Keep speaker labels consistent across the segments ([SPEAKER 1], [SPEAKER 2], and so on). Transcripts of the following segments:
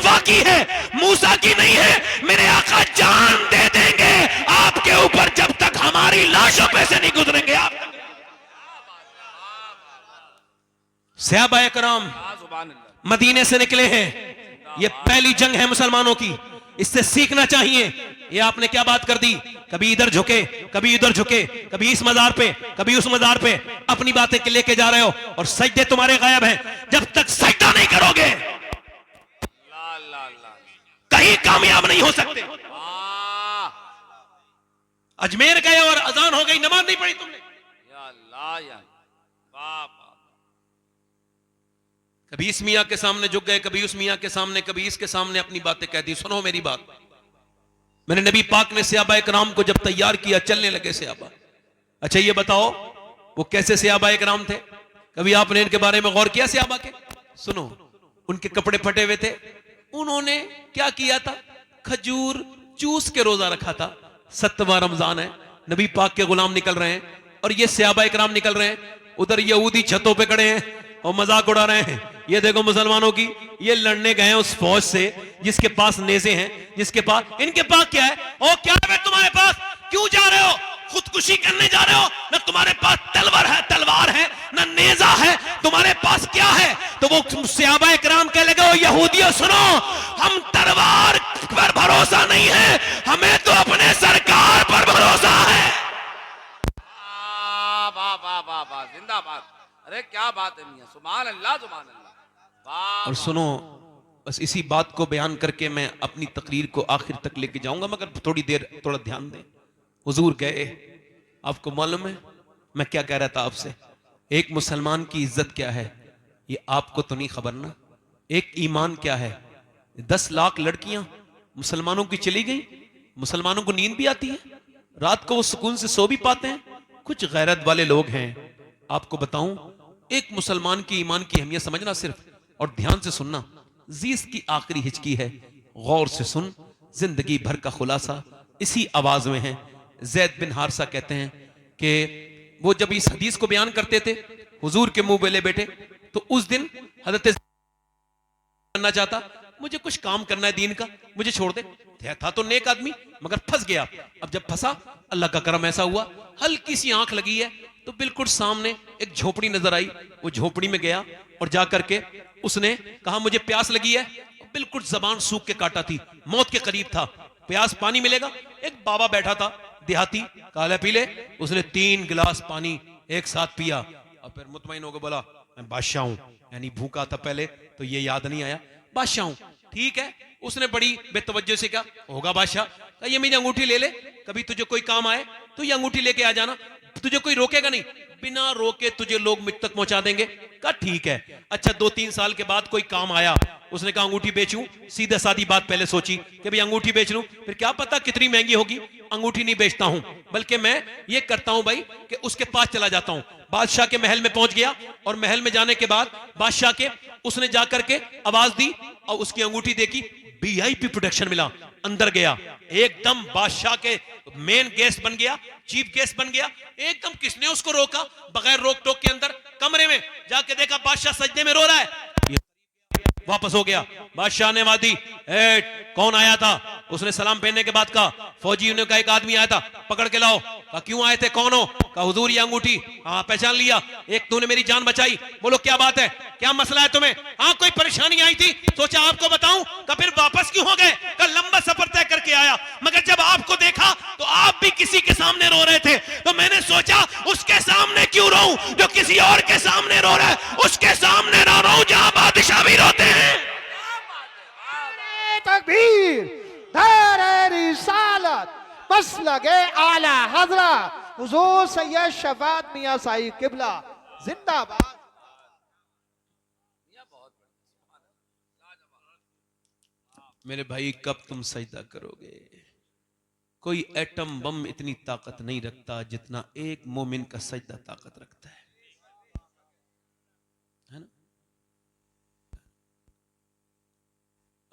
[SPEAKER 1] मुस्तफा की है, मूसा की नहीं है। मेरे आका जान दे देंगे आपके ऊपर जब तक हमारी लाशों पे से नहीं गुजरेंगे आप। सहाबाए कराम मदीने से निकले हैं, ये पहली जंग है मुसलमानों की, इससे सीखना चाहिए। ये आपने क्या बात कर दी, कभी इधर झुके, कभी इधर झुके, कभी इस मजार पे, कभी उस मजार पे, अपनी बातें लेके जा रहे हो और सजदे तुम्हारे गायब हैं। जब तक सजदा नहीं करोगे कहीं कामयाब नहीं हो सकते। अजमेर गए और अजान हो गई, नमाज नहीं पढ़ी तुमने। कभी इस मियां के सामने झुक गए, कभी उस मियां के सामने, कभी इसके सामने अपनी बातें कह दी। सुनो मेरी बात, मैंने नबी पाक ने सहाबा कराम को जब तैयार किया, चलने लगे सहाबा। अच्छा ये बताओ वो कैसे सहाबा कराम थे? कभी आपने इनके बारे में गौर किया सहाबा के? सुनो, उनके कपड़े फटे हुए थे, उन्होंने क्या किया था? खजूर चूस के रोजा रखा था। 7वां रमजान है, नबी पाक के गुलाम निकल रहे हैं और ये सहाबा कराम निकल रहे हैं। उधर यहूदी छतों पे खड़े हैं और मजाक उड़ा रहे हैं। ये देखो मुसलमानों की, ये लड़ने गए हैं उस फौज से जिसके पास नेज़े हैं, जिसके पास, इनके पास क्या है? ओ क्या है तुम्हारे पास? क्यों जा रहे हो? खुदकुशी करने जा रहे हो? ना तुम्हारे पास तलवार है ना नेजा है, तुम्हारे पास क्या है? तो वो सहाबा कराम कह लगे, ओ यहूदियों सुनो, हम तलवार पर भरोसा नहीं है, हमें तो अपने सरकार पर भरोसा है।
[SPEAKER 2] वाह वाह वाह वाह, जिंदाबाद। अरे क्या बात है मियां, सुभान अल्लाह सुभान अल्लाह।
[SPEAKER 1] और सुनो, बस इसी बात को बयान करके मैं अपनी तकरीर को आखिर तक लेके जाऊंगा, मगर थोड़ी देर थोड़ा ध्यान दें। हुजूर गए, आपको मालूम है मैं क्या कह रहा था आपसे? एक मुसलमान की इज्जत क्या है ये आपको तो नहीं खबर ना। एक ईमान क्या है? 10 लाख लड़कियां मुसलमानों की चली गई, मुसलमानों को नींद भी आती है, रात को वो सुकून से सो भी पाते हैं। कुछ गैरत वाले लोग हैं, आपको बताऊं, एक मुसलमान की ईमान की अहमियत समझना सिर्फ, और ध्यान से सुनना। जीस की आखिरी हिचकी है, गौर से सुन, जिंदगी भर का खुलासा इसी आवाज में है। जैद बिन हारसा कहते हैं कि वो जब इस हदीस को बयान करते थे हुजूर के मुंह बेले बेटे, तो उस दिन हजरत करना चाहता, मुझे कुछ काम करना है दीन का, मुझे छोड़ दे। था तो नेक आदमी, मगर फंस गया। अब जब फंसा, अल्लाह का करम ऐसा हुआ, हल्की सी आंख लगी है तो बिल्कुल सामने एक झोपड़ी नजर आई। वो झोपड़ी में गया और जाकर के उसने कहा मुझे प्यास लगी है। बिल्कुल जबान सूख के काटा थी, मौत के करीब था। प्यास, पानी मिलेगा? एक बाबा बैठा था देहाती, काला पी ले। उसने 3 गिलास पानी एक साथ पिया और फिर मुतमईन होकर बोला मैं बादशाह हूं। यानी भूखा था पहले तो ये याद नहीं आया, बादशाह हूं। ठीक है, उसने बड़ी बेतवज्जो से कहा होगा बादशाह, कहा ये मेरी अंगूठी ले ले, कभी तुझे कोई काम आए तो ये अंगूठी लेके आ जाना, तुझे कोई रोकेगा नहीं, बिना रोके तुझे लोग मुझ तक पहुंचा देंगे। कहा ठीक है। अच्छा 2-3 साल के बाद कोई काम आया, उसने कहा अंगूठी बेचूं। सीधा सादी बात पहले सोची कि भाई अंगूठी बेच लूं, फिर क्या पता कितनी महंगी होगी, अंगूठी नहीं बेचता हूं, बल्कि मैं ये करता हूं भाई कि उसके पास चला जाता हूं। बादशाह के महल में पहुंच गया और महल में जाने के बाद बादशाह के उसने जाकर के आवाज दी और उसकी अंगूठी देखी, वीआईपी प्रोटेक्शन मिला। अंदर गया, एकदम बादशाह के मेन गेस्ट बन गया, चीफ गेस्ट बन गया एकदम। किसने उसको रोका? बगैर रोक टोक के अंदर कमरे में जाके देखा बादशाह सजदे में रो रहा है। वापस हो गया, बादशाह ने वादी कौन आया था? उसने सलाम पहनने के बाद कहा फौजी ने कहा एक आदमी आया था, पकड़ के लाओ। कहा क्यों आए थे, कौन हो? कहा हुजूर ये अंगूठी। हाँ पहचान लिया, एक तूने मेरी जान बचाई। बोलो क्या बात है, क्या मसला है तुम्हें? हाँ कोई परेशानी आई थी, सोचा आपको बताऊं। कहा फिर वापस क्यों हो गए? कहा लंबा सफर तय करके आया, मगर जब आपको देखा तो आप भी किसी के सामने रो रहे थे, तो मैंने सोचा उसके सामने क्यों रोऊं जो किसी और के सामने रो रहा है, उसके सामने ना रोऊं जहां बादशाह भी रोते हैं।
[SPEAKER 3] तकबीर, दारे रिसालत, मसलके आला हजरत हुजूर सैयद शफात मियां साहिब किबला जिंदाबाद।
[SPEAKER 1] मेरे भाई कब तुम सजदा करोगे? कोई एटम बम इतनी ताकत नहीं रखता जितना एक मोमिन का सजदा ताकत रखता है ना?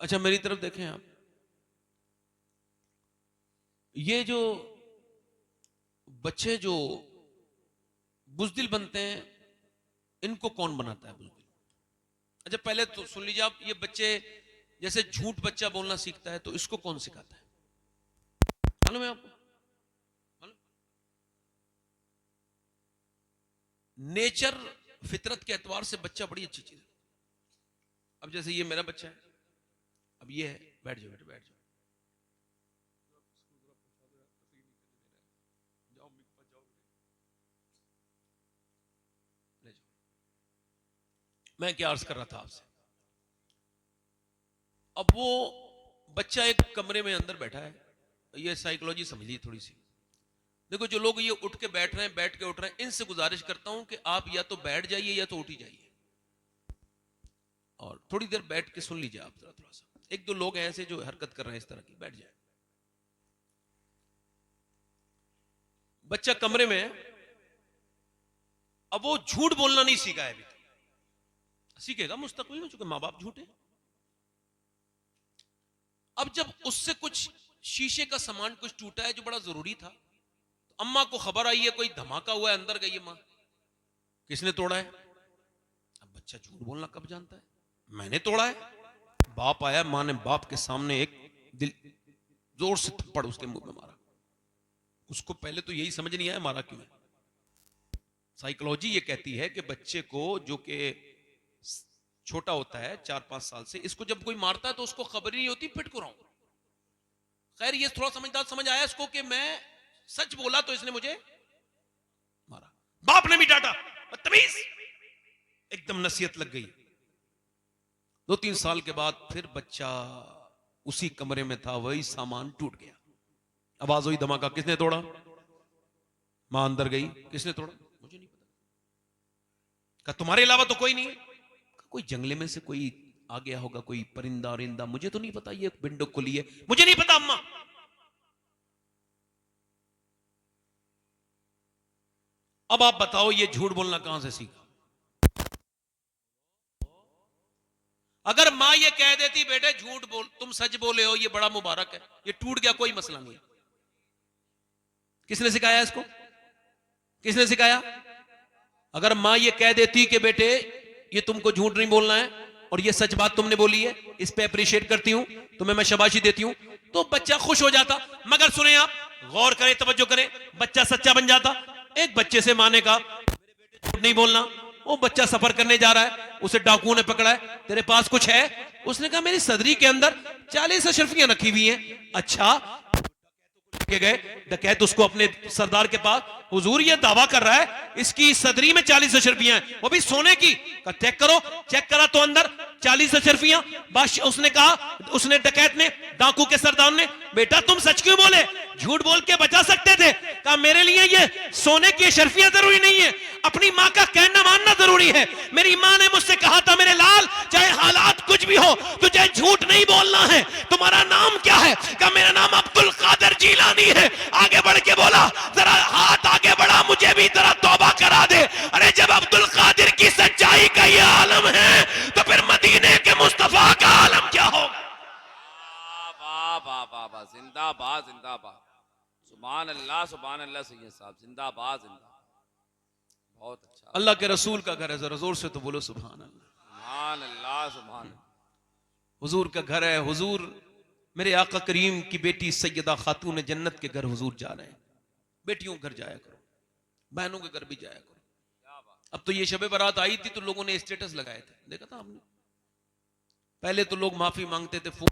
[SPEAKER 1] अच्छा मेरी तरफ देखें आप, ये जो बच्चे जो बुजदिल बनते हैं, इनको कौन बनाता है बुजदिल? अच्छा पहले तो सुन लीजिए आप, ये बच्चे जैसे झूठ बच्चा बोलना सीखता है तो इसको कौन सिखाता है? मालूम है आपको? मालूम? नेचर, फितरत के एतवार से बच्चा बड़ी अच्छी चीज है। अब जैसे ये मेरा बच्चा है, अब ये है, बैठ जाओ बेटा, बैठ जाओ। मैं क्या अर्ज कर रहा था आपसे, अब वो बच्चा एक कमरे में अंदर बैठा है, ये साइकोलॉजी समझ लीजिए थोड़ी सी। देखो जो लोग ये उठ के बैठ रहे हैं, बैठ के उठ रहे हैं, इनसे गुजारिश करता हूं कि आप या तो बैठ जाइए या तो उठ ही जाइए और थोड़ी देर बैठ के सुन लीजिए आप जरा थोड़ा सा। एक दो लोग हैं ऐसे जो हरकत कर रहे हैं इस तरह की, बैठ जाए। बच्चा कमरे में है, अब वो झूठ बोलना नहीं सीखा है अभी तक, सीखेगा मुस्तकबिल में, चूंकि मां बाप झूठे। अब जब उससे कुछ शीशे का सामान कुछ टूटा है जो बड़ा जरूरी था, तो अम्मा को खबर आई है कोई धमाका हुआ है, अंदर गई है मां, किसने तोड़ा है? अब बच्चा झूठ बोलना कब जानता है? मैंने तोड़ा है। बाप आया, मां ने बाप के सामने एक दिल जोर से थप्पड़ उसके मुंह में मारा। उसको पहले तो यही समझ नहीं आया मारा क्यों है। साइकोलॉजी ये कहती है कि बच्चे को जो कि छोटा होता है 4-5 साल से, इसको जब कोई मारता है तो उसको खबर ही नहीं होती पिट को रहा हूं। खैर ये थोड़ा समझदार समझ आया इसको कि मैं सच बोला तो इसने मुझे मारा। बाप ने भी डांटा, बदतमीज, एकदम नसीहत लग गई। 2-3 साल के बाद फिर बच्चा उसी कमरे में था, वही सामान टूट गया, आवाज हुई धमाका, किसने तोड़ा? मां अंदर गई, किसने तोड़ा? मुझे नहीं पता। कहा तुम्हारे अलावा तो कोई नहीं है? कोई जंगले में से कोई आ गया होगा, कोई परिंदा औरिंदा, मुझे तो नहीं पता, ये विंडो खुली है, मुझे नहीं पता अम्मा। अब आप बताओ ये झूठ बोलना कहां से सीखा? अगर मां ये कह देती बेटे झूठ बोल, तुम सच बोले हो, ये बड़ा मुबारक है, ये टूट गया कोई मसला नहीं है। किसने सिखाया इसको? किसने सिखाया? अगर मां ये कह देती कि बेटे ये तुमको झूठ नहीं बोलना है और ये सच बात तुमने बोली है, इस पे अप्रिशिएट करती हूं, तुम्हें मैं शाबाशी देती हूं, तो बच्चा खुश हो जाता। मगर सुने आप, गौर करें, तवज्जो करें, बच्चा सच्चा बन जाता। एक बच्चे से मां ने कहा मेरे बेटे झूठ नहीं बोलना। वो बच्चा सफर करने जा रहा है, उसे डाकुओं ने पकड़ा है, तेरे पास कुछ है? उसने कहा मेरी सदरी के अंदर 40 अशरफियां रखी हुई हैं। अच्छा, के गए डकैत उसको अपने सरदार के पास, हुजूर ये दावा कर रहा है इसकी सदरी में 40 अशरफियां हैं, वो भी सोने की। चेक करो। चेक करा तो अंदर 40 अशरफियां। उसने कहा, उसने डकैत ने, डाकू के सरदार ने, बेटा तुम सच क्यों बोले? झूठ बोल के बचा सकते थे। कहा मेरे लिए ये सोने की अशरफियां जरूरी नहीं है, अपनी मां का कहना मानना जरूरी है। मेरी मां ने मुझसे कहा था मेरे लाल, चाहे हालात कुछ भी हो तुझे झूठ नहीं बोलना है। तुम्हारा नाम क्या है? कहा मेरा नाम अब्दुल कादिर जीलानी है। आगे बढ़ के बोला, जरा हाथ आगे बढ़ा, मुझे भी जरा तौबा करा दे। अरे जब अब्दुल कादिर की सच्चाई का ये आलम है तो फिर मदीने के मुस्तफा का आलम क्या होगा?
[SPEAKER 2] वाह, जिंदाबाद जिंदाबाद, सुभान अल्लाह सैयद साहब, जिंदाबाद जिंदाबाद, बहुत अच्छा।
[SPEAKER 1] अल्लाह के रसूल का घर है, जरा जोर से तो बोलो सुभान अल्लाह।
[SPEAKER 2] सुभान अल्लाह, सुभान अल्लाह।
[SPEAKER 1] हुजूर का घर है। हुजूर, मेरे आका करीम की बेटी सैयदा खातून जन्नत के घर हुजूर जा रहे हैं। बेटियों के घर जाया करो, बहनों के घर भी जाया करो। अब तो ये शबे बारात आई थी तो लोगों ने स्टेटस लगाए थे, देखा था आपने? पहले तो लोग माफी मांगते थे, फोन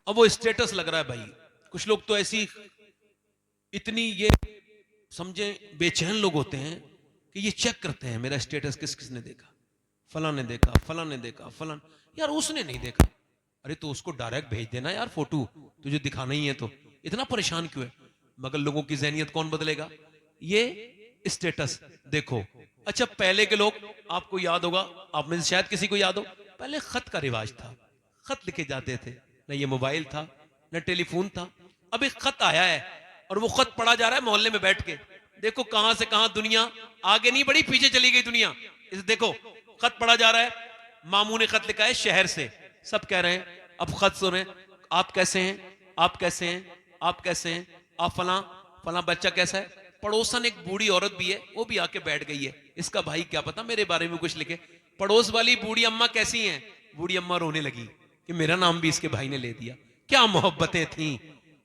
[SPEAKER 1] अब वो स्टेटस लग रहा है भाई। कुछ लोग तो ऐसी इतनी ये समझे बेचैन लोग होते हैं कि ये चेक करते हैं मेरा स्टेटस किस किसने देखा, फलां ने देखा, फलां ने देखा, फलां, यार उसने नहीं देखा। अरे तो उसको डायरेक्ट भेज देना यार फोटो, तुझे दिखाना ही है तो इतना परेशान क्यों है? मगर लोगों की जहनियत कौन बदलेगा? ये स्टेटस देखो। अच्छा पहले के लोग, आपको याद होगा, आप में से शायद किसी को याद हो, पहले खत का रिवाज था, खत लिखे जाते थे। न ये मोबाइल था, न टेलीफोन था। अब एक खत आया है और वो खत पढ़ा जा रहा है मोहल्ले में बैठ के। देखो कहां से कहां दुनिया आगे नहीं बढ़ी, पीछे चली गई दुनिया। इस देखो खत पढ़ा जा रहा है, मामू ने खत लिखा है शहर से, सब कह रहे हैं अब खत सुने, आप कैसे हैं, आप कैसे हैं, आप कैसे हैं, आप फला फला बच्चा कैसा है। पड़ोसन एक बूढ़ी औरत भी है, वो भी आके बैठ गई है। इसका भाई क्या पता मेरे बारे में कुछ लिखे। पड़ोस वाली बूढ़ी अम्मा कैसी हैं, बूढ़ी अम्मा रोने लगी कि मेरा नाम भी इसके भाई ने ले दिया। क्या मोहब्बतें थी,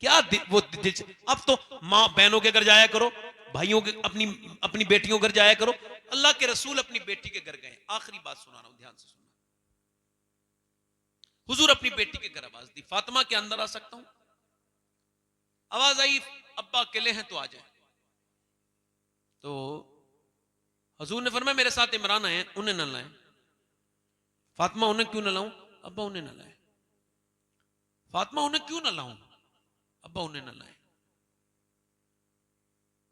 [SPEAKER 1] क्या वो अब तो माँ बहनों के घर जाया करो, भाइयों के अपनी बेटियों के घर जाया करो। अल्लाह के रसूल अपनी बेटी के घर गए। आखिरी बात सुना रहा हूं, ध्यान से सुनना। हुजूर अपनी बेटी के घर आवाज दी, फातिमा के अंदर आ सकता हूं? आवाज आई, अब्बा अकेले हैं तो आ जाए। तो हुजूर ने फरमाया मेरे साथ इमरान आए, उन्हें न लाए। फातिमा उन्हें क्यों न लाऊं? अब्बा उन्हें न लाए। फातिमा उन्हें क्यों न लाऊं? अब्बा उन्हें न लाए।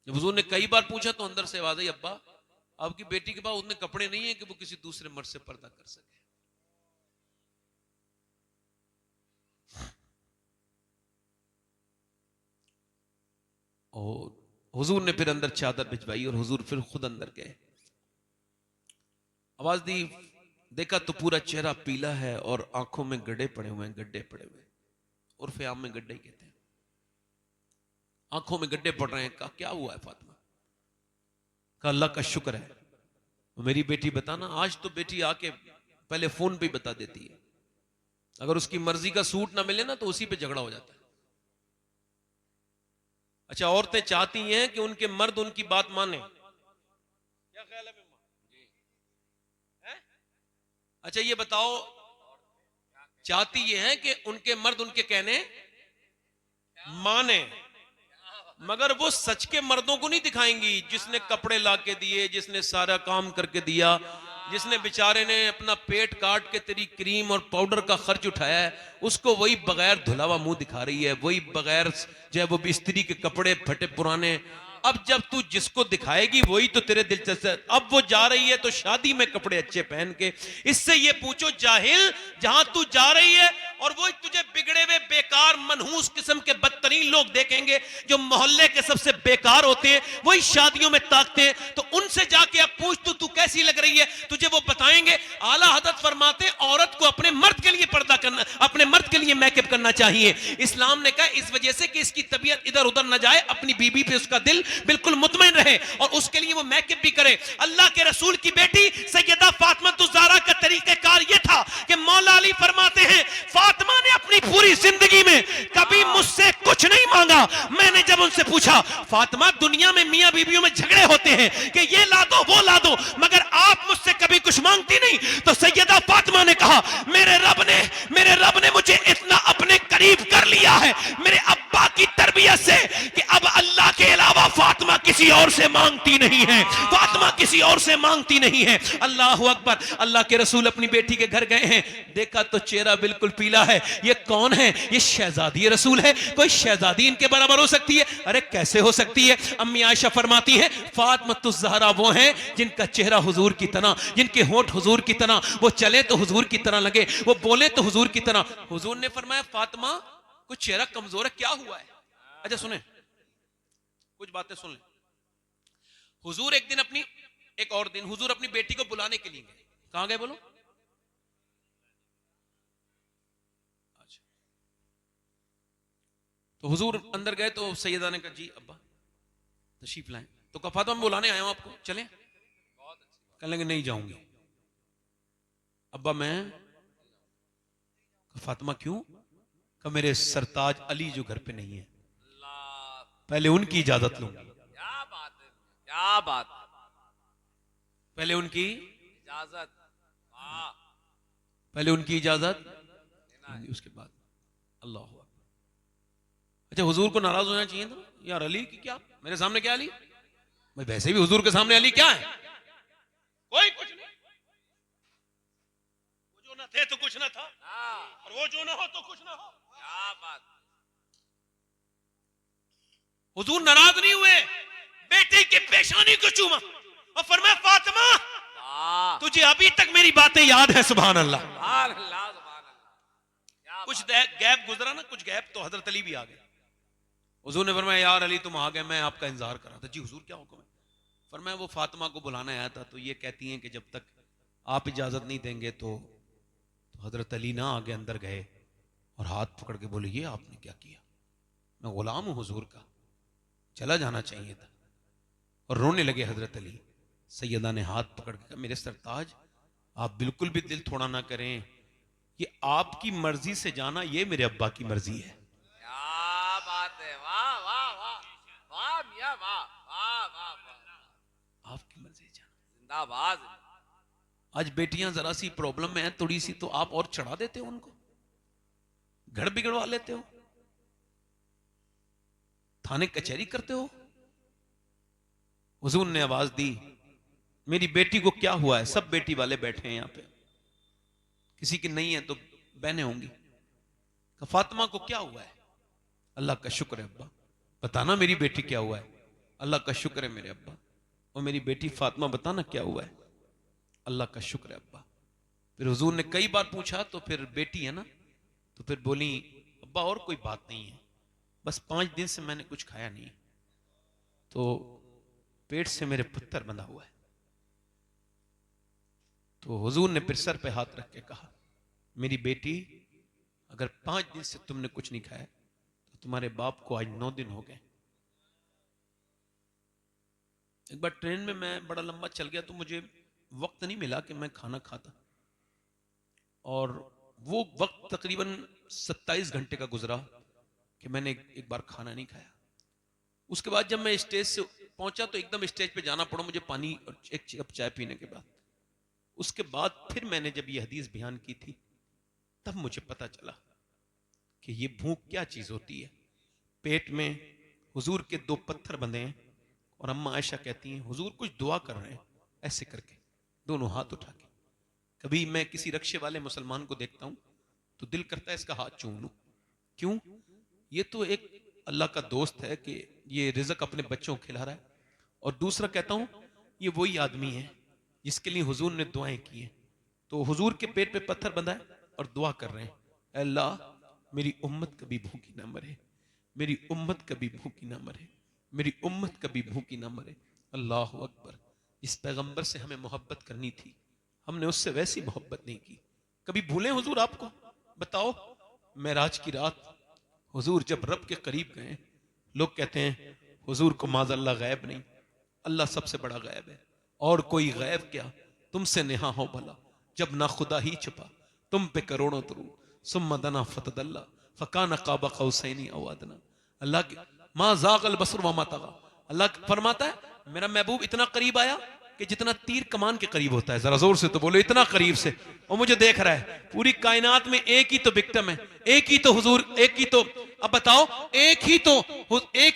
[SPEAKER 1] जब हुजूर ने कई बार पूछा तो अंदर से आवाज आई, अब्बा आपकी बेटी के पास उतने कपड़े नहीं है कि वो किसी दूसरे मर्द से पर्दा कर सके। और हुजूर ने फिर अंदर चादर भिजवाई और हुजूर फिर खुद अंदर गए। आवाज दी, देखा तो पूरा चेहरा पीला है और आंखों में गड्ढे पड़े हुए हैं, गड्ढे पड़े हुए, उर्फे आम में गड्ढे कहते हैं, आंखों में गड्ढे पड़ रहे हैं। कहा क्या हुआ है फातिमा? कहा अल्लाह का शुक्र है। मेरी बेटी बताना, आज तो बेटी आके पहले फोन पे बता देती है, अगर उसकी मर्जी का सूट ना मिले ना तो उसी पे झगड़ा हो जाता है। अच्छा, औरतें चाहती हैं कि उनके मर्द उनकी बात माने, क्या ख्याल है? अच्छा ये बताओ, चाहती ये है कि उनके मर्द उनके कहने माने, मगर वो सच के मर्दों को नहीं दिखाएंगी, जिसने कपड़े ला के दिए, जिसने सारा काम करके दिया, जिसने बेचारे ने अपना पेट काट के तेरी क्रीम और पाउडर का खर्च उठाया है, उसको वही बगैर धुलावा मुंह दिखा रही है, वही बगैर जो है वो बिस्तरी के कपड़े फटे पुराने। अब जब तू जिसको दिखाएगी वही तो तेरे दिलचस्प है। अब वो जा रही है तो शादी में कपड़े अच्छे पहन के। इससे ये पूछो जाहिल, जहां तू जा रही है और वो तुझे बिगड़े हुए बेकार मनहूस किस्म के बदतरीन लोग देखेंगे, जो मोहल्ले के सबसे बेकार होते हैं, वही शादियों में ताकते हैं। तो उनसे जाके अब पूछ तू कैसी लग रही है, तुझे वो बताएंगे। आला हज़रत फरमाते औरत को अपने मर्द के लिए पर्दा करना, अपने मर्द के लिए मेकअप करना चाहिए। इस्लाम ने कहा इस वजह से कि इसकी तबीयत इधर उधर न जाए, अपनी बीबी पे उसका दिल बिल्कुल मुतमईन रहे और उसके लिए वो मेकअप भी करे। अल्लाह के रसूल की बेटी सैयदा फातिमा ज़हरा का तरीक़ेकार ये था कि मौला अली फरमाते हैं फातिमा ने अपनी पूरी जिंदगी में कभी मुझसे कुछ नहीं मांगा। मैंने जब उनसे पूछा फातिमा दुनिया में मियां बीवियों में झगड़े होते हैं कि ये ला दो वो ला दो, मगर आप मुझसे कभी कुछ मांगती नहीं, तो सैयदा फातिमा ने कहा मेरे रब ने मुझे इतना अपने करीब कर लिया है मेरे अब्बा की तरबियत से कि अब अल्लाह के अलावा फातिमा किसी और से मांगती नहीं है, फातिमा किसी और से मांगती नहीं है। अल्लाह अकबर। अल्लाह के रसूल अपनी बेटी के घर गए हैं, देखा तो चेहरा बिल्कुल पीला है। ये कौन है? ये शहजादी रसूल है। कोई शहजादी इनके बराबर हो सकती है? अरे कैसे हो सकती है? अम्मी आयशा फरमाती है फातिमा ज़हरा वो हैं जिनका चेहरा हुजूर की तरह, जिनके होंठ हुजूर की तरह, वो चले तो हुजूर की तरह लगे, वो बोले तो हुजूर की तरह। हुजूर ने फरमाया फातिमा कुछ चेहरा कमजोर है, क्या हुआ है? अच्छा सुने, कुछ बातें सुन ले। हुजूर एक और दिन हुजूर अपनी बेटी को बुलाने के लिए गए। कहां गए बोलो? अच्छा, तो हुजूर अंदर गए तो सैयदा ने कहा जी अब्बा तशरीफ लाएं। तो कहा फातिमा मैं बुलाने आया हूं आपको, चलें? कहने लगे नहीं जाऊंगी। अब्बा मैं? फातिमा क्यों? कहा मेरे सरताज अली जो घर पे नहीं है, पहले उनकी इजाजत लूंगी।
[SPEAKER 2] क्या बात है, क्या बात है,
[SPEAKER 1] पहले उनकी
[SPEAKER 2] इजाजत,
[SPEAKER 1] पहले उनकी इजाजत उसके बाद अल्लाह हुआ। अच्छा हुजूर को नाराज होना चाहिए था यार, अली की क्या मेरे सामने, क्या अली भाई, वैसे भी हुजूर के सामने अली क्या है? कोई कुछ नहीं, वो जो ना थे तो कुछ ना था और वो जो ना हो तो कुछ ना हो।
[SPEAKER 2] क्या बात।
[SPEAKER 1] हुजूर नाराज नहीं हुए, बेटे की पेशानी को चूमा और फरमाया फातिमा तुझे अभी तक मेरी बातें याद है? सुभान अल्लाह। कुछ गैप गुजरा ना, कुछ गैप, तो हजरत अली भी आ गए। हुजूर ने फरमाया यार अली तुम आ गए, मैं आपका इंतजार कर रहा था। जी हुजूर क्या हुक्म है? फरमाया वो फातिमा को बुलाने आया था, तो ये कहती हैं कि जब तक आप इजाजत नहीं देंगे तो हजरत अली ना आगे अंदर गए और हाथ पकड़ के बोले ये आपने क्या किया, मैं गुलाम हूं हुजूर का, चला जाना चाहिए था। और रोने लगे हजरत अली। सैयदा ने हाथ पकड़ के कहा मेरे सरताज आप बिल्कुल भी दिल थोड़ा ना करें, ये आपकी मर्जी से जाना, ये मेरे अब्बा की मर्जी है।
[SPEAKER 2] क्या बात है, वाह वाह वाह वाह मियां वाह वाह वाह वाह,
[SPEAKER 1] आपकी मर्जी से जाना।
[SPEAKER 2] जिंदाबाद।
[SPEAKER 1] आज बेटियां जरा सी प्रॉब्लम में है थोड़ी सी, तो आप और चढ़ा देते हो उनको, घर बिगड़वा लेते हो, थाने कचहरी करते हो। हुजूर ने आवाज दी मेरी बेटी को क्या हुआ है? सब बेटी वाले बैठे हैं यहां पे, किसी की नहीं है तो बहनें होंगी। फातिमा को क्या हुआ है? अल्लाह का शुक्र है अब्बा, बताना मेरी बेटी क्या हुआ है? अल्लाह का शुक्र है मेरे अब्बा। और मेरी बेटी फातिमा बताना क्या हुआ है? अल्लाह का शुक्र है अब्बा। फिर हुजूर ने कई बार पूछा, तो फिर बेटी है ना, तो फिर बोली अब्बा और कोई बात नहीं है, बस 5 दिन से मैंने कुछ खाया नहीं, तो पेट से मेरे पत्थर बंधा हुआ है। तो हुजूर ने फिर सर पे हाथ रख के कहा मेरी बेटी अगर 5 दिन से तुमने कुछ नहीं खाया तो तुम्हारे बाप को आज 9 दिन हो गए। एक बार ट्रेन में मैं बड़ा लंबा चल गया तो मुझे वक्त नहीं मिला कि मैं खाना खाता, और वो वक्त तकरीबन 27 घंटे का गुजरा कि मैंने एक बार खाना नहीं खाया। उसके बाद जब मैं स्टेज से पहुंचा तो एकदम स्टेज पे जाना पड़ा मुझे पानी और एक कप चाय पीने के बाद। उसके बाद फिर मैंने जब ये हदीस बयान की थी तब मुझे पता चला कि ये भूख क्या चीज होती है। पेट में हुजूर के 2 पत्थर बंधे हैं और अम्मा आयशा कहती हैं हुजूर कुछ दुआ कर रहे हैं ऐसे करके, दोनों हाथ उठा के। कभी मैं किसी रक्षे वाले मुसलमान को देखता हूं तो दिल करता है इसका हाथ चूम लूं। क्यों? ये तो एक अल्लाह का दोस्त है कि ये रिज़्क अपने बच्चों को खिला रहा है। और दूसरा कहता हूं ये वही आदमी है जिसके लिए हुजूर ने दुआएं की हैं। तो हुजूर के पेट पे पत्थर बंधा है और दुआ कर रहे हैं अल्लाह मेरी उम्मत कभी भूखी ना मरे, मेरी उम्मत कभी भूखी ना मरे, मेरी उम्मत कभी भूखी ना मरे। अल्लाह अकबर। इस पैगंबर से हमें मोहब्बत करनी थी, हमने उससे वैसी मोहब्बत नहीं की। कभी भूलें हुजूर आपको? बताओ मेराज की रात हुजूर जब रब के करीब गए, लोग कहते हैं हुजूर को माज़अल्लाह गैब नहीं, अल्लाह सबसे बड़ा गैब है, और कोई गैब क्या तुमसे नेहा हो भला, जब ना खुदा ही छुपा तुम पे करोड़ों दरूद, सुम्मा दना फतदल्ला फकाना काबा कौसैनी औ अदना। अल्लाह की मा ज़ाग़ल बसर व मा तग़ा। अल्लाह फरमाता है मेरा महबूब इतना करीब आया कि जितना तीर कमान के करीब होता है। जरा जोर से तो बोलो इतना करीब से, और मुझे देख रहा है। पूरी कायनात में एक ही तो विक्टिम है, एक ही तो हुजूर, एक ही तो, अब बताओ एक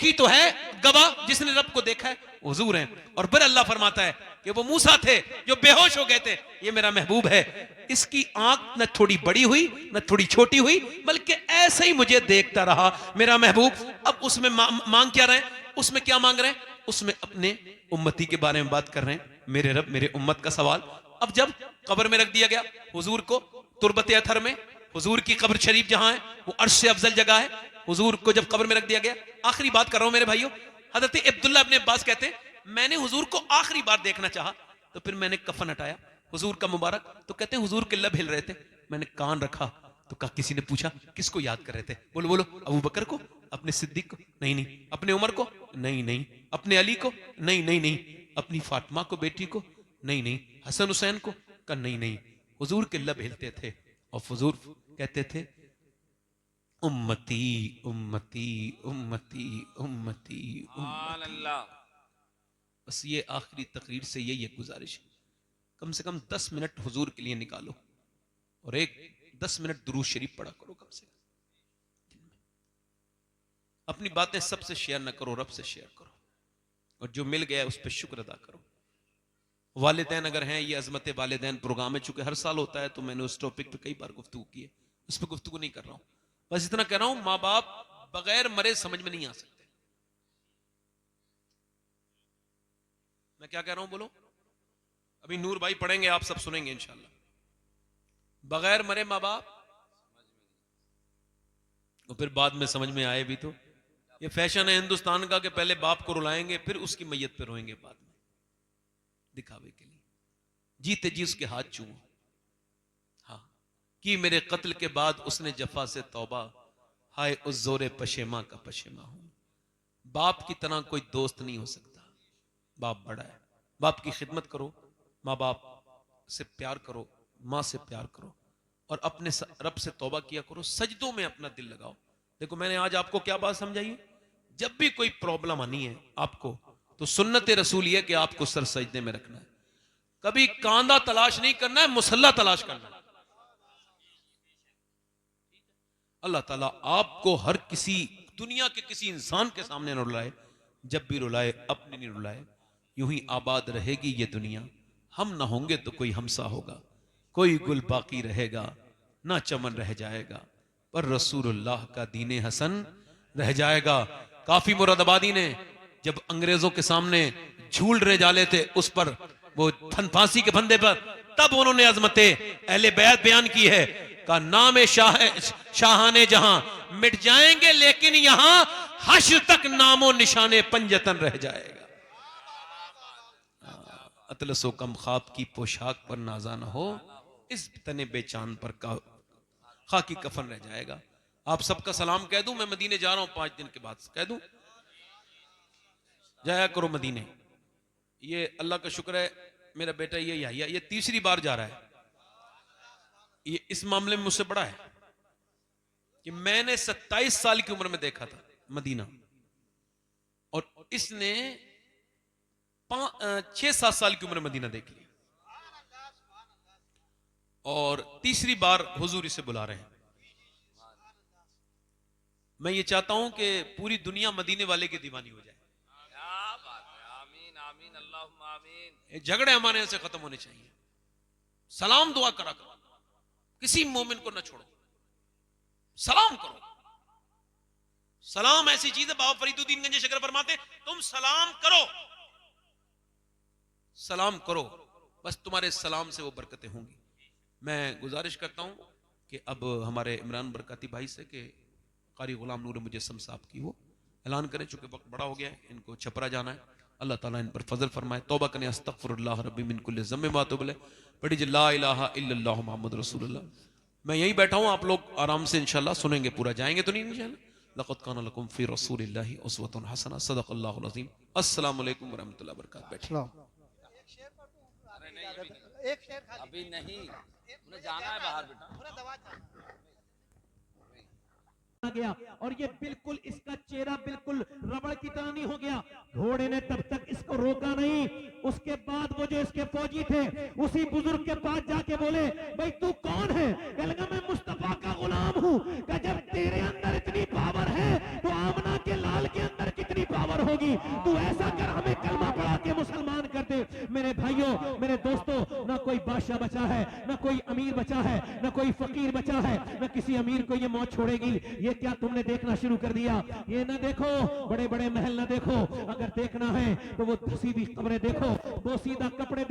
[SPEAKER 1] ही तो है गवाह जिसने रब को देखा है, हुजूर हैं। और फिर अल्लाह फरमाता है कि वो मूसा थे जो बेहोश हो गए थे, ये मेरा महबूब है, इसकी आंख न थोड़ी बड़ी हुई न थोड़ी छोटी हुई, बल्कि ऐसे ही मुझे देखता रहा मेरा महबूब। अब उसमें मांग क्या रहे हैं? उसमें क्या मांग रहे हैं? उसमें अपने उम्मती के बारे में बात कर रहे हैं, मेरे रब मेरे उम्मत का सवाल। अब जब कब्र में रख दिया गया हुजूर को, तुरबत अथर में, हुजूर की कब्र शरीफ जहां है वो अर्श से अफजल जगह है, हुजूर को जब कब्र में रख दिया गया, आखिरी बात कर रहा हूं मेरे भाइयों, हजरत अब्दुल्ला इब्ने अब्बास कहते हैं मैंने हुजूर को आखिरी बार देखना चाहा तो फिर मैंने कफन हटाया हुजूर का मुबारक, तो कहते हैं हुजूर के लब हिल रहे थे, मैंने कान रखा तो कहा, किसी ने पूछा किसको याद कर रहे थे? बोलो बोलो, अबू बकर को, अपने सिद्दीक को? नहीं नहीं। अपने उमर को? नहीं नहीं। अपने अली को? नहीं नहीं नहीं। अपनी फातिमा को बेटी को? नहीं नहीं। हसन हुसैन को? कहा नहीं नहीं। हुजूर के लब हिलते थे और हुजूर कहते थे उम्मती उम्मती उम्मती उम्मती
[SPEAKER 2] सुभान
[SPEAKER 1] उम्मती।
[SPEAKER 2] अल्लाह।
[SPEAKER 1] बस ये आखिरी तकरीर से यही एक गुजारिश है, कम से कम 10 मिनट हुजूर के लिए निकालो और एक 10 मिनट दुरूद शरीफ पढ़ा करो कम से कम। अपनी बातें सबसे शेयर ना करो, रब से शेयर करो, और जो मिल गया उस पर शुक्र अदा करो। वालिदैन अगर हैं, ये अजमत वालिदैन प्रोग्राम है, चूंकि हर साल होता है तो मैंने उस टॉपिक पे कई बार गुफ्तगू की है, उस पर गुफ्तगू नहीं कर रहा हूं। बस इतना कह रहा हूं माँ बाप बगैर मरे समझ में नहीं आ सकते। मैं क्या कह रहा हूं बोलो? अभी नूर भाई पढ़ेंगे, आप सब सुनेंगे इंशाल्लाह। बगैर मरे माँ बाप और फिर बाद में समझ में आए भी तो। ये फैशन है हिंदुस्तान का कि पहले बाप को रुलाएंगे फिर उसकी मैयत पे रोएंगे बाद में, दिखावे के लिए। जीते जी उसके हाथ चूमो। हाँ, कि मेरे कत्ल के बाद उसने जफा से तौबा, हाय उस जोरे पशेमा का पशेमा हूं। बाप की तरह कोई दोस्त नहीं हो सकता। बाप बड़ा है, बाप की खिदमत करो, माँ बाप से प्यार करो, माँ से प्यार करो, और अपने रब से तौबा किया करो, सजदों में अपना दिल लगाओ। देखो मैंने आज आपको क्या बात समझाई, जब भी कोई प्रॉब्लम आनी है आपको, तो सुन्नत रसूल ये कि आपको सर सजदे में रखना है। कभी कांदा तलाश नहीं करना है, मुसल्ला तलाश करना है। अल्लाह ताला आपको हर किसी दुनिया के किसी इंसान के सामने न रुलाए, जब भी रुलाए अपने नहीं रुलाए। यूं ही आबाद रहेगी ये दुनिया, हम ना होंगे तो कोई हमसा होगा, कोई गुल बाकी रहेगा ना चमन रह जाएगा, पर रसूलुल्लाह का दीने हसन रह जाएगा। काफी मुरादाबादी ने जब अंग्रेजों के सामने झूल रहे जाले थे उस पर, वो फांसी के फंदे पर, तब उन्होंने अजमते अहले बैत बयान की है का नाम शाहाने जहां मिट जाएंगे, लेकिन यहां हश्र तक नामो निशाने पंजतन रह जाएगा। अतलसो कम ख्वाब की पोशाक पर नाजा न हो, इस तने बेचान पर खाकी कफन रह जाएगा। आप सबका सलाम कह दूं, मैं मदीने जा रहा हूं 5 दिन के बाद, कह दूं जाया करो मदीने। ये अल्लाह का शुक्र है, मेरा बेटा ये याहिया ये 3री बार जा रहा है। ये इस मामले में मुझसे बड़ा है कि मैंने 27 साल की उम्र में देखा था मदीना, और इसने 6-7 साल की उम्र में मदीना देख लिया, और 3री बार हुजूर इसे बुला रहे हैं। मैं ये चाहता हूं कि पूरी दुनिया मदीने वाले की दीवानी हो जाए।
[SPEAKER 2] क्या बात है, आमीन आमीन अल्लाहुम्मा आमीन।
[SPEAKER 1] झगड़े हमारे यहां से खत्म होने चाहिए। सलाम दुआ करा करो, किसी मोमिन को ना छोड़ो, सलाम करो। सलाम ऐसी चीज है, बाबा फरीदुद्दीन गंज शकर फरमाते, तुम सलाम करो, सलाम करो, बस तुम्हारे सलाम से वो बरकतें होंगी। मैं गुजारिश करता हूं कि अब हमारे इमरान बरकती भाई से कि कारी गुलाम नूर मुजस्सम साहब की वो ऐलान करें, चूंकि वक्त बड़ा हो गया है, इनको छपरा जाना है। अल्लाह ताला इन पर फजल फरमाए, तौबा करें, अस्तगफिरुल्लाह रब्बी मिन कुल्लि ज़म्बिन व अतूबु इलैह, पढ़ी जी ला इलाहा इल्लल्लाह मुहम्मद रसूलुल्लाह। मैं यही बैठा हूं, आप लोग आराम से इंशाल्लाह सुनेंगे, पूरा जाएंगे तो नहीं इंशाल्लाह। लक़द काना लकुम फी रसूलिल्लाहि उसवतुन हसना, सदक़ल्लाहुल अज़ीम। अस्सलामु अलैकुम व रहमतुल्लाहि व बरकातहू। बैठिए।
[SPEAKER 3] एक शेर खाली,
[SPEAKER 2] अभी नहीं, उन्हें जाना है बाहर बेटा।
[SPEAKER 3] उन्हें दवा चाहिए।
[SPEAKER 4] गया और ये बिल्कुल इसका चेहरा बिल्कुल रबड़ की तरह नहीं हो गया। घोड़े ने तब तक इसको रोका नहीं। उसके बाद वो जो इसके फौजी थे उसी बुजुर्ग के पास जाके बोले, भाई तू कौन है? कह लगा मैं मुस्तफा का गुलाम हूँ। कहा जब तेरे अंदर इतनी पावर है तो आमना के लाल के अंदर कितनी पावर होगी। तू ऐसा कर, हमें कलमा पढ़ा के मुसलमान कर दे। मेरे भाइयों, मेरे दोस्तों, ना कोई बादशाह बचा है, ना कोई अमीर बचा है, ना कोई फकीर बचा है, ना किसी अमीर को ये मौत छोड़ेगी। ये क्या तुमने देखना शुरू कर दिया? ये ना देखो, बड़े बड़े महल ना देखो, अगर देखना है तो वो धसी हुई कब्रें देखो, बोसीदा कब्रें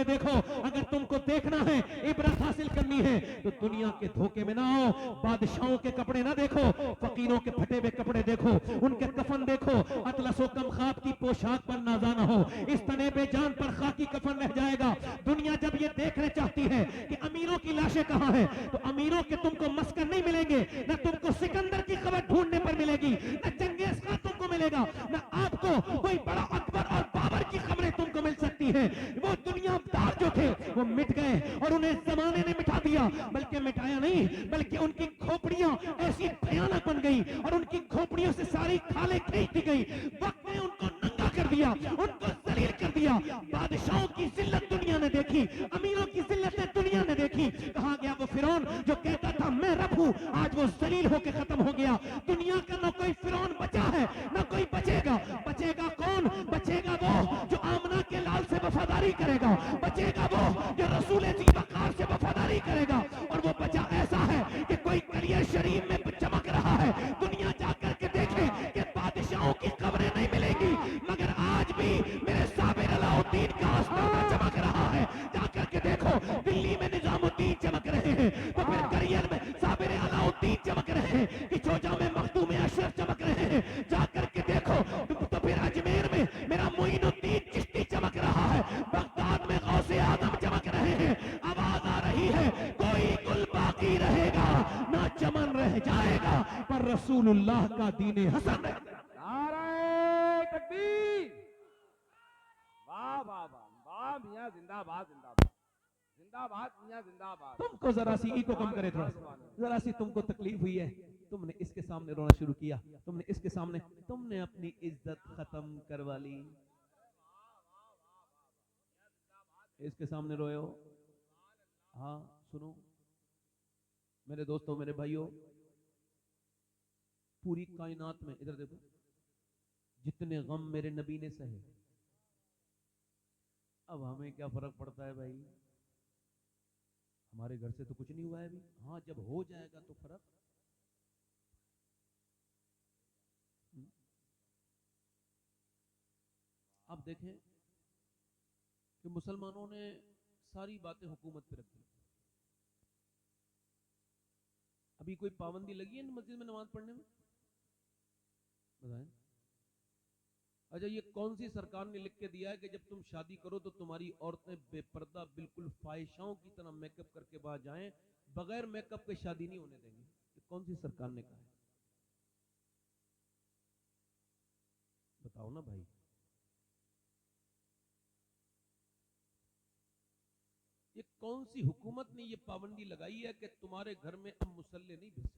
[SPEAKER 4] देखो। अगर तुमको देखना है, इबरत हासिल करनी है तो दुनिया के धोखे में ना आओ। बादशाहों के कपड़े ना देखो, फकीरों के फटे हुए कपड़े देखो, उनके कफन देखो। अतलसो कम ख्वाब की पोशाक पर नाजा ना हो, इस तने पे जान पर खाकी कफन रह जाएगा। दुनिया जब ये देखने चाहती है कि अमीरों की लाशें कहां हैं, तो अमीरों के तुमको मस्कन नहीं मिलेंगे, न तुमको सिकंदर की खबर ढूंढने पर मिलेगी, न चंगेज खान तुमको मिलेगा, न आपको कोई बड़ा अकबर और बाबर की खबरें तुमको मिल सकती है। वो दुनियादार जो थे वो मिट गए और उन्हें जमाने ने मिटा दिया। बल्कि मिटाया नहीं, बल्कि उनकी खोपड़ियां ऐसी भयानक बन गई और उनकी खोपड़ियों से सारी खालें खींच दी गई। वक्त ने उनको नंगा कर दिया, उनको जलील कर दिया। बादशाहों की जिल्लत दुनिया ने देखी, अमीरों की जिल्लतें दुनिया ने देखी। कहां गया वो फिरौन जो कहता था मैं रब हूं? आज वो जलील होकर खत्म हो गया। दुनिया का न कोई फिरौन बचा है, न कोई बचेगा। बचेगा कौन? बचेगा वो जो आमना के लाल से वफादारी करेगा, बचेगा वो जो रसूल जी वकार से वफादारी करेगा। और वो बचा ऐसा है कि कोई कलिया शरीफ में चमक रहा है, दुनिया जाकर के देखे कि बादशाहों की खबरें नहीं मिलेगी, मगर आज भी मेरे साबिर अलाउद्दीन का आस्ताना चमक रहा है। जाकर के देखो, दिल्ली में निजामुद्दीन चमक रहे हैं, तो फिर करियर में साबिर अलाउद्दीन चमक रहे हैं कि हैं, जाकर के देखो। तो फिर अजमेर में मेरा मोइनुद्दीन चिश्ती चमक रहा है, बगदाद में गौसे आजम चमक रहे हैं। आवाज आ रही है, कोई गुल बाकी रहेगा ना चमन रह जाएगा, पर रसूलुल्लाह का दीन हसन है।
[SPEAKER 2] नारे तकबीर, वाह वाह वाह वाह, मियां जिंदाबाद जिंदाबाद जिंदाबाद, मियां जिंदाबाद।
[SPEAKER 4] तुमको जरा सी को कम करे, थोड़ा जरा सी तुमको तकलीफ हुई है, तुमने इसके सामने रोना शुरू किया, तुमने इसके सामने, तुमने अपनी इज्जत खत्म करवा ली, इसके सामने रोए हो। हाँ सुनो मेरे दोस्तों, मेरे भाइयों, पूरी कायनात में इधर देखो, जितने गम मेरे नबी ने सहे, अब हमें क्या फर्क पड़ता है भाई, हमारे घर से तो कुछ नहीं हुआ है अभी। हाँ जब हो जाएगा तो फर्क। अब देखें कि मुसलमानों ने सारी बातें हुकूमत पे रखी। अभी कोई पाबंदी लगी है मस्जिद में नमाज पढ़ने में? बताएं। अच्छा ये कौन सी सरकार ने लिख के दिया है कि जब तुम शादी करो तो तुम्हारी औरतें बेपर्दा बिल्कुल फाहिशाओं की तरह मेकअप करके बाहर जाएं, बगैर मेकअप के शादी नहीं होने देंगे? ये कौन सी सरकार ने कहा है? बताओ ना भाई। ये कौन सी हुकूमत ने ये पाबंदी लगाई है कि तुम्हारे घर में अब मुसल्ले नहीं बिछ